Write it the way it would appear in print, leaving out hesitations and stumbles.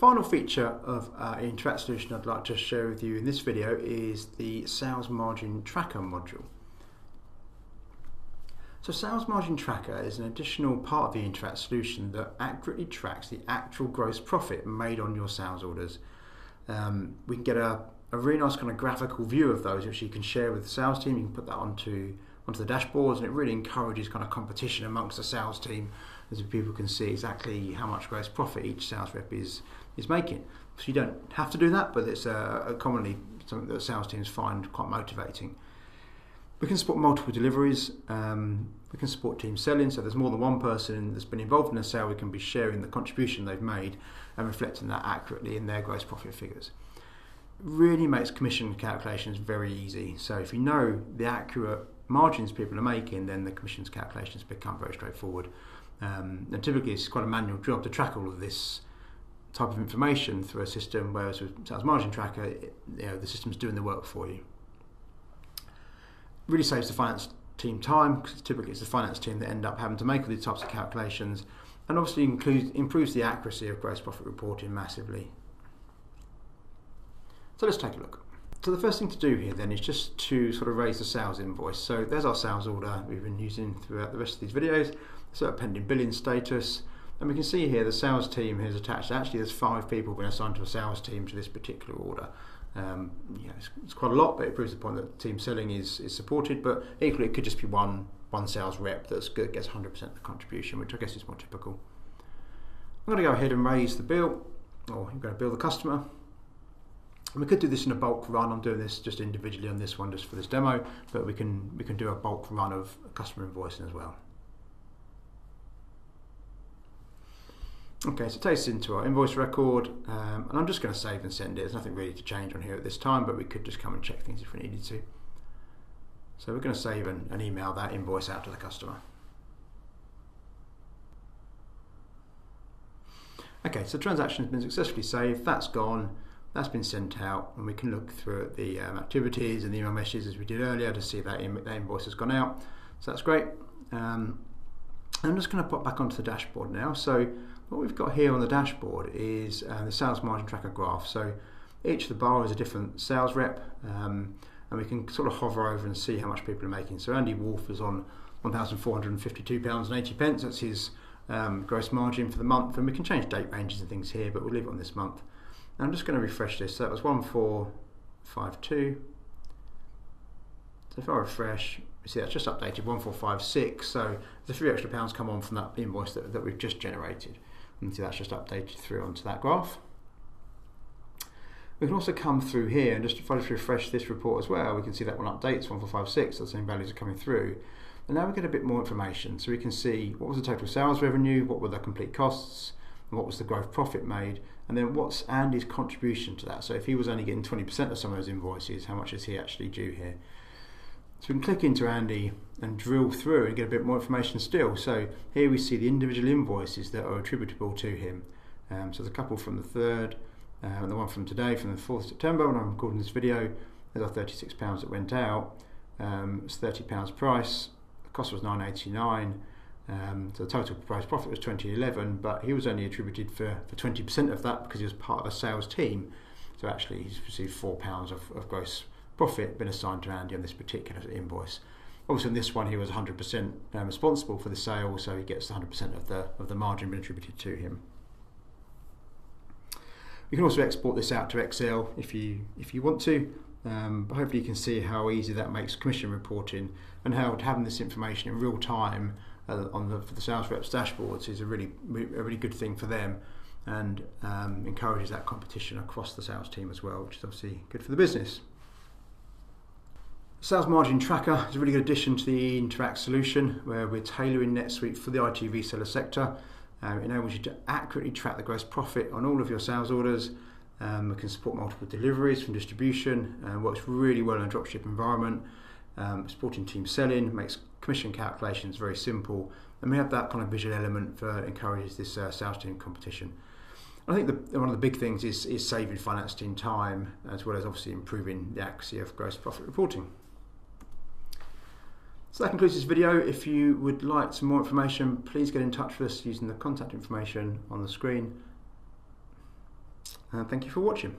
final feature of our eInteract solution I'd like to share with you in this video is the Sales Margin Tracker module. So Sales Margin Tracker is an additional part of the eInteract solution that accurately tracks the actual gross profit made on your sales orders. We can get a really nice kind of graphical view of those, which you can share with the sales team. You can put that onto the dashboards, and it really encourages kind of competition amongst the sales team, as people can see exactly how much gross profit each sales rep is making. So you don't have to do that, but it's commonly something that sales teams find quite motivating. We can support multiple deliveries. We can support team selling, so there's more than one person that's been involved in a sale. We can be sharing the contribution they've made and reflecting that accurately in their gross profit figures. Really makes commission calculations very easy. So if you know the accurate margins people are making, then the commissions calculations become very straightforward. And typically it's quite a manual job to track all of this type of information through a system, whereas with Sales Margin Tracker, the system's doing the work for you. Really saves the finance team time, because typically it's the finance team that end up having to make all these types of calculations, and obviously improves the accuracy of gross profit reporting massively. So let's take a look. So the first thing to do here then is just to sort of raise the sales invoice. So there's our sales order we've been using throughout the rest of these videos. So a pending billing status, and we can see here the sales team is attached. Actually, there's 5 people been assigned to a sales team to this particular order. It's quite a lot, but it proves the point that team selling is supported. But equally, it could just be one sales rep that's good, gets 100% of the contribution, which I guess is more typical. I'm going to go ahead and raise the bill, or I'm going to bill the customer. And we could do this in a bulk run. I'm doing this just individually on this one, just for this demo, but we can do a bulk run of customer invoicing as well. Okay, so it takes us into our invoice record, and I'm just going to save and send it. There's nothing really to change on here at this time, but we could just come and check things if we needed to. So we're going to save and email that invoice out to the customer. Okay, so the transaction has been successfully saved. That's gone. That's been sent out, and we can look through the activities and the email messages as we did earlier to see if that invoice has gone out. So that's great. I'm just going to pop back onto the dashboard now. So what we've got here on the dashboard is the Sales Margin Tracker graph. So each of the bar is a different sales rep, and we can sort of hover over and see how much people are making. So Andy Wolf is on £1,452.80. That's his gross margin for the month, and we can change date ranges and things here, but we'll leave it on this month. And I'm just going to refresh this. So that was 1452. So if I refresh, you see that's just updated 1456. So there's a few extra pounds come on from that invoice that we've just generated. And see that's just updated through onto that graph. We can also come through here, and just if I just refresh this report as well, we can see that one updates 1456. So the same values are coming through. And now we get a bit more information. So we can see what was the total sales revenue, what were the complete costs, and what was the gross profit made, and then what's Andy's contribution to that. So if he was only getting 20% of some of those invoices, how much is he actually due here? So we can click into Andy and drill through and get a bit more information still. So here we see the individual invoices that are attributable to him. So there's a couple from the 3rd, and the one from today, from the 4th of September, when I'm recording this video. There's our £36 that went out. It's £30 price. The cost was £9.89. So the total gross profit was £20.11, but he was only attributed for 20% of that because he was part of a sales team. So actually he's received £4 of gross profit been assigned to Andy on this particular invoice. Obviously on this one he was 100% responsible for the sale, so he gets 100% of the margin been attributed to him. You can also export this out to Excel if you want to, but hopefully you can see how easy that makes commission reporting, and how having this information in real time for the sales reps dashboards is a really good thing for them, and encourages that competition across the sales team as well, which is obviously good for the business. Sales Margin Tracker is a really good addition to the eInteract solution, where we're tailoring NetSuite for the IT reseller sector. It enables you to accurately track the gross profit on all of your sales orders. We can support multiple deliveries from distribution, and works really well in a dropship environment. Supporting team selling, makes commission calculations very simple, and we have that kind of visual element for encourages this sales team competition. I think one of the big things is saving finance team time, as well as obviously improving the accuracy of gross profit reporting. So that concludes this video. If you would like some more information, please get in touch with us using the contact information on the screen. Thank you for watching.